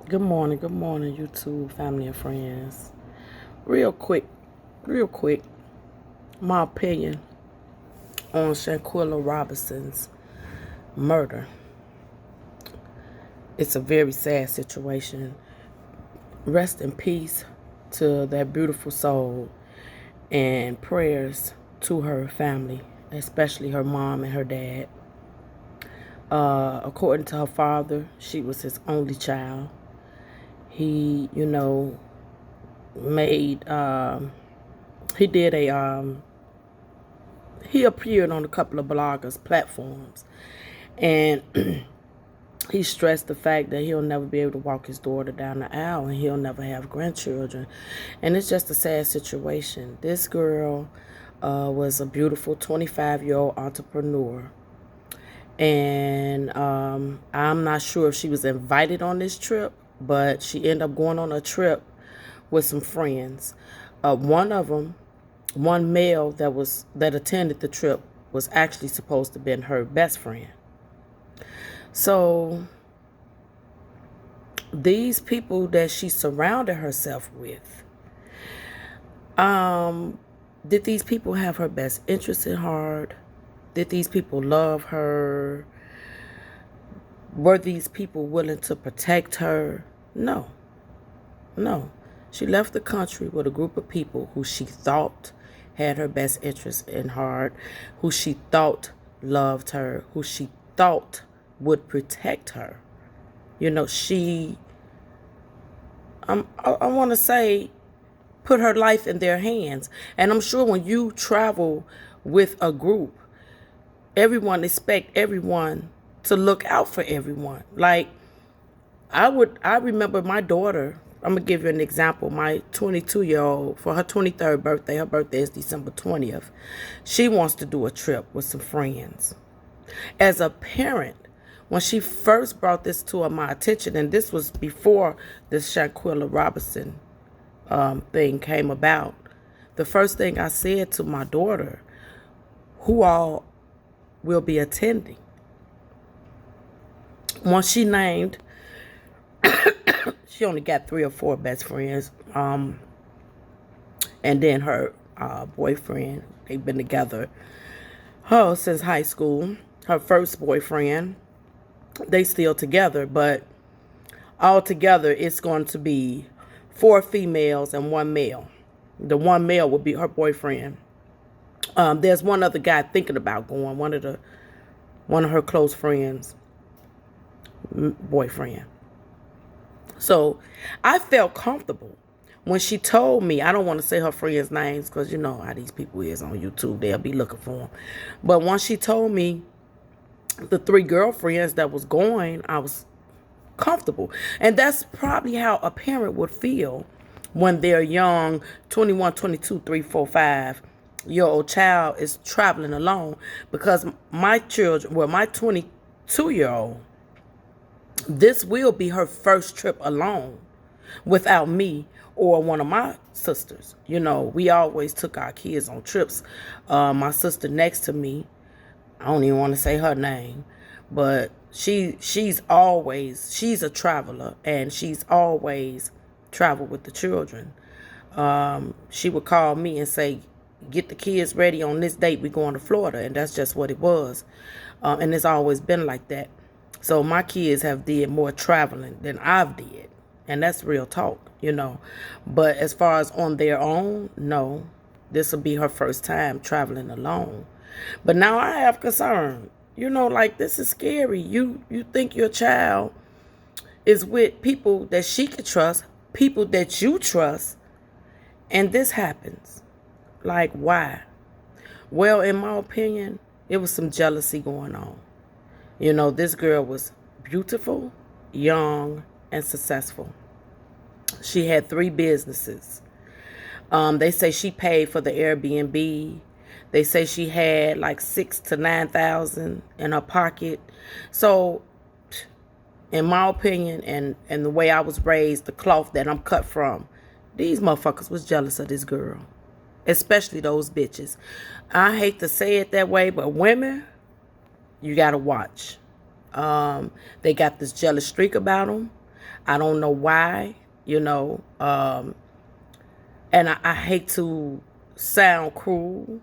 Good morning, YouTube family and friends. Real quick, real quick, my opinion on Shanquella Robinson's murder. It's a very sad situation. Rest in peace to that beautiful soul, and prayers to her family, especially her mom and her dad. According to her father, she was his only child. He, made he did a he appeared on a couple of bloggers platforms, and he stressed the fact that he'll never be able to walk his daughter down the aisle and he'll never have grandchildren. And it's just a sad situation. This girl was a beautiful 25-year-old entrepreneur, and I'm not sure if she was invited on this trip, but she ended up going on a trip with some friends. One of them, one male that attended the trip, was actually supposed to have been her best friend. So these people that she surrounded herself with, did these people have her best interest at heart? Did these people love her? Were these people willing to protect her? No. No. She left the country with a group of people who she thought had her best interest in heart, who she thought loved her, who she thought would protect her. I want to say, put her life in their hands. And I'm sure when you travel with a group, everyone expect everyone to look out for everyone. Like, I remember my daughter. I'm going to give you an example. My 22-year-old, for her 23rd birthday, her birthday is December 20th. She wants to do a trip with some friends. As a parent, when she first brought this to my attention, and this was before this Shanquella Robinson thing came about, the first thing I said to my daughter, who all will be attending? Once she named, she only got 3 or 4 best friends, and then her boyfriend. They've been together since high school. Her first boyfriend. They still together, but altogether it's going to be 4 females and 1 male. The 1 male will be her boyfriend. There's one other guy thinking about going. One of her close friends' boyfriend. So I felt comfortable when she told me. I don't want to say her friends' names because you know how these people is on YouTube. They'll be looking for them. But once she told me the 3 girlfriends that was going, I was comfortable. And that's probably how a parent would feel when their young 21, 22, 3, 4, 5-year-old child is traveling alone. Because my 22-year-old, this will be her first trip alone without me or one of my sisters. We always took our kids on trips. My sister next to me, I don't even want to say her name, but she's a traveler, and she's always traveled with the children. She would call me and say, get the kids ready on this date, we're going to Florida. And that's just what it was. And it's always been like that. So my kids have did more traveling than I've did. And that's real talk, But as far as on their own, no. This will be her first time traveling alone. But now I have concern. Like, this is scary. You think your child is with people that she can trust, people that you trust, and this happens. Like, why? Well, in my opinion, it was some jealousy going on. This girl was beautiful, young, and successful. She had 3 businesses. They say she paid for the Airbnb. They say she had like $6,000 to $9,000 in her pocket. So, in my opinion, and the way I was raised, the cloth that I'm cut from, these motherfuckers was jealous of this girl. Especially those bitches. I hate to say it that way, but women, you gotta watch. They got this jealous streak about them. I don't know why, you know. And I hate to sound cruel,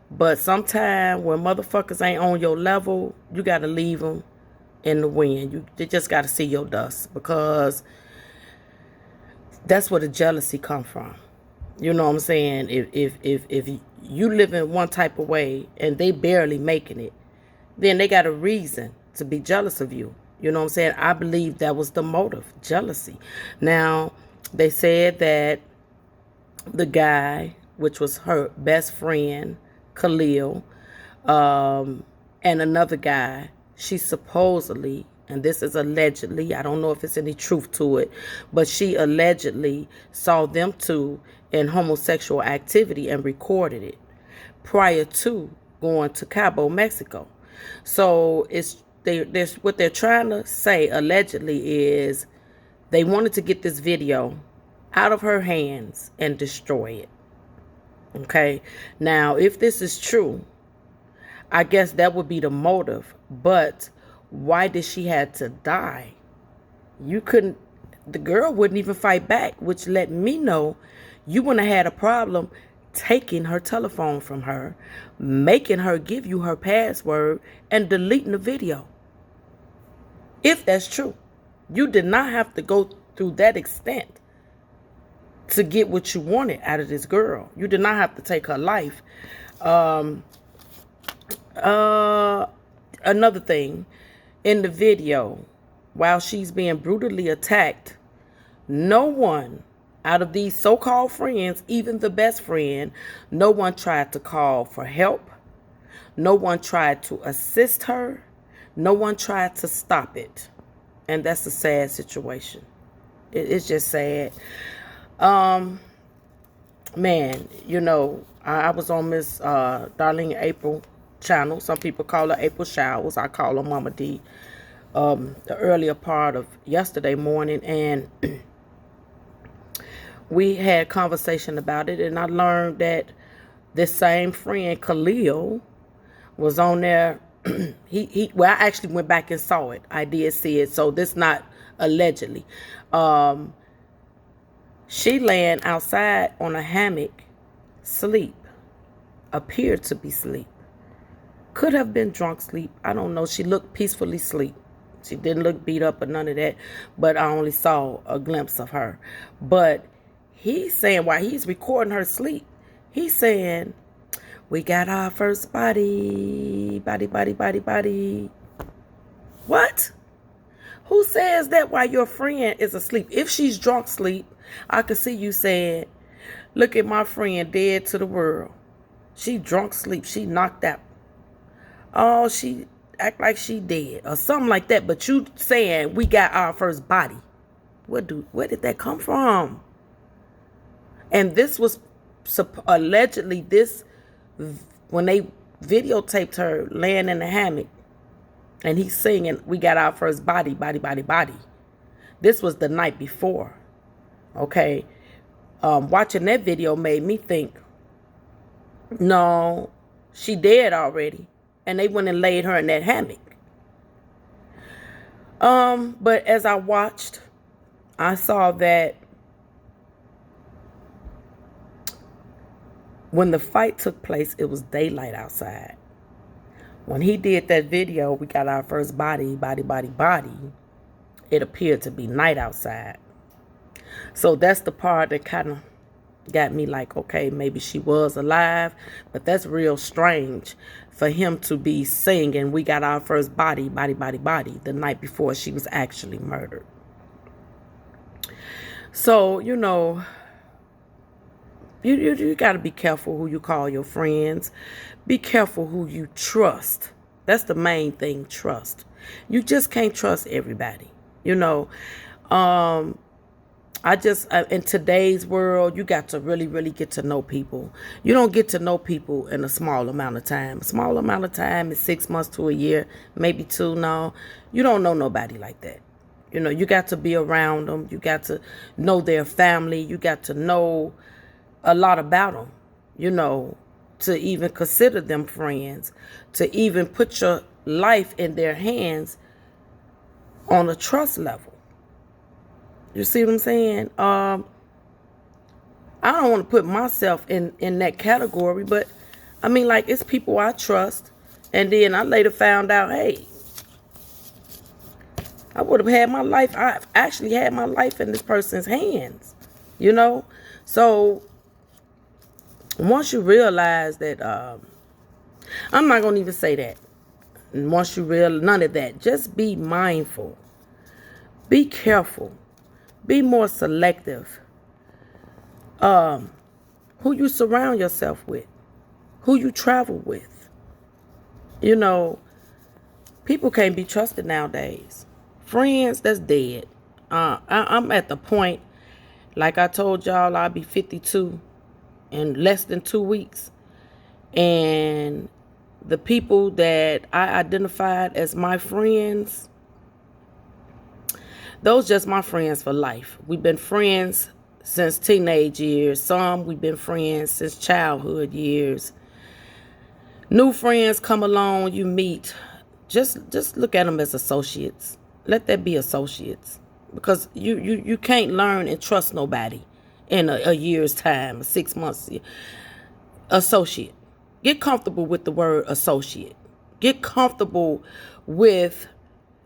but sometimes when motherfuckers ain't on your level, you got to leave them in the wind. You just got to see your dust, because that's where the jealousy come from. You know what I'm saying? If you live in one type of way and they barely making it, then they got a reason to be jealous of you. You know what I'm saying? I believe that was the motive, jealousy. Now, they said that the guy, which was her best friend, Khalil, and another guy, she supposedly, and this is allegedly, I don't know if it's any truth to it, but she allegedly saw them two in homosexual activity and recorded it prior to going to Cabo, Mexico. So there's what they're trying to say allegedly is they wanted to get this video out of her hands and destroy it. Okay. Now, if this is true, I guess that would be the motive. But why did she have to die? The girl wouldn't even fight back, which let me know you wouldn't have had a problem taking her telephone from her, making her give you her password, and deleting the video. If that's true, you did not have to go through that extent to get what you wanted out of this girl. You did not have to take her life. Another thing, in the video, while she's being brutally attacked, no one out of these so-called friends, even the best friend, no one tried to call for help. No one tried to assist her. No one tried to stop it. And that's a sad situation. It's just sad. Man, you know, I was on Miss Darlene April channel. Some people call her April Showers. I call her Mama D. The earlier part of yesterday morning, and we had conversation about it, and I learned that this same friend Khalil was on there. Well, I actually went back and saw it. I did see it, so this not allegedly. She laying outside on a hammock, sleep, appeared to be sleep. Could have been drunk sleep. I don't know. She looked peacefully asleep. She didn't look beat up or none of that, but I only saw a glimpse of her. But he's saying, while he's recording her sleep, he's saying, we got our first body. What? Who says that while your friend is asleep? If she's drunk sleep, I could see you saying, look at my friend dead to the world. She drunk sleep. She knocked out. Oh, she act like she dead or something like that. But you saying we got our first body. Where did that come from? And this was allegedly when they videotaped her laying in the hammock and he's singing, we got our first body. This was the night before. Okay. Watching that video made me think, no, she dead already. And they went and laid her in that hammock. But as I watched, I saw that when the fight took place, it was daylight outside. When he did that video, we got our first body, it appeared to be night outside. So that's the part that kind of got me like, okay, maybe she was alive, but that's real strange for him to be singing, we got our first body, the night before she was actually murdered. So, you know, you got to be careful who you call your friends. Be careful who you trust. That's the main thing, trust. You just can't trust everybody. You know, in today's world, you got to really, really get to know people. You don't get to know people in a small amount of time. A small amount of time is 6 months to a year, maybe 2. No, you don't know nobody like that. You know, you got to be around them. You got to know their family. You got to know a lot about them, you know, to even consider them friends, to even put your life in their hands on a trust level. You see what I'm saying? I don't want to put myself in that category, but I mean, like, it's people I trust, and then I later found out, hey, I would have had my life. I actually had my life in this person's hands, you know. So once you realize that, I'm not gonna even say that. And once you realize none of that, just be mindful, be careful, be more selective. Who you surround yourself with, who you travel with. You know, people can't be trusted nowadays. Friends, that's dead. I'm at the point, like I told y'all, I'll be 52 in less than 2 weeks. And the people that I identified as my friends, those just my friends for life. We've been friends since teenage years. Some we've been friends since childhood years. New friends come along, you meet. Just look at them as associates. Let that be associates. Because you can't learn and trust nobody in a year's time, 6 months. Associate. Get comfortable with the word associate. Get comfortable with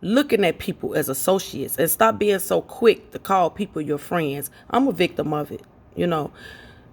looking at people as associates, and stop being so quick to call people your friends. I'm a victim of it, you know,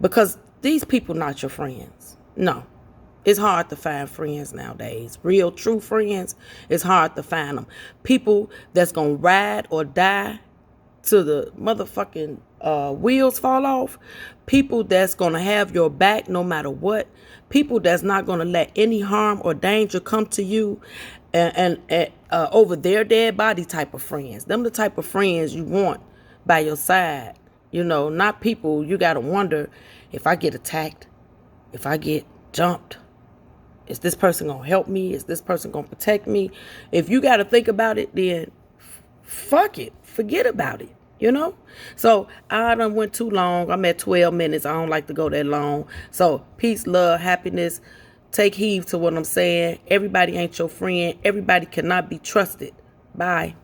because these people not your friends. No. It's hard to find friends nowadays. Real, true friends, it's hard to find them. People that's going to ride or die till the motherfucking wheels fall off. People that's going to have your back no matter what. People that's not going to let any harm or danger come to you and over their dead body type of friends. Them the type of friends you want by your side. You know, not people you got to wonder, if I get attacked, if I get jumped, is this person going to help me? Is this person going to protect me? If you got to think about it, then fuck it. Forget about it, you know? So I done went too long. I'm at 12 minutes. I don't like to go that long. So peace, love, happiness. Take heed to what I'm saying. Everybody ain't your friend. Everybody cannot be trusted. Bye.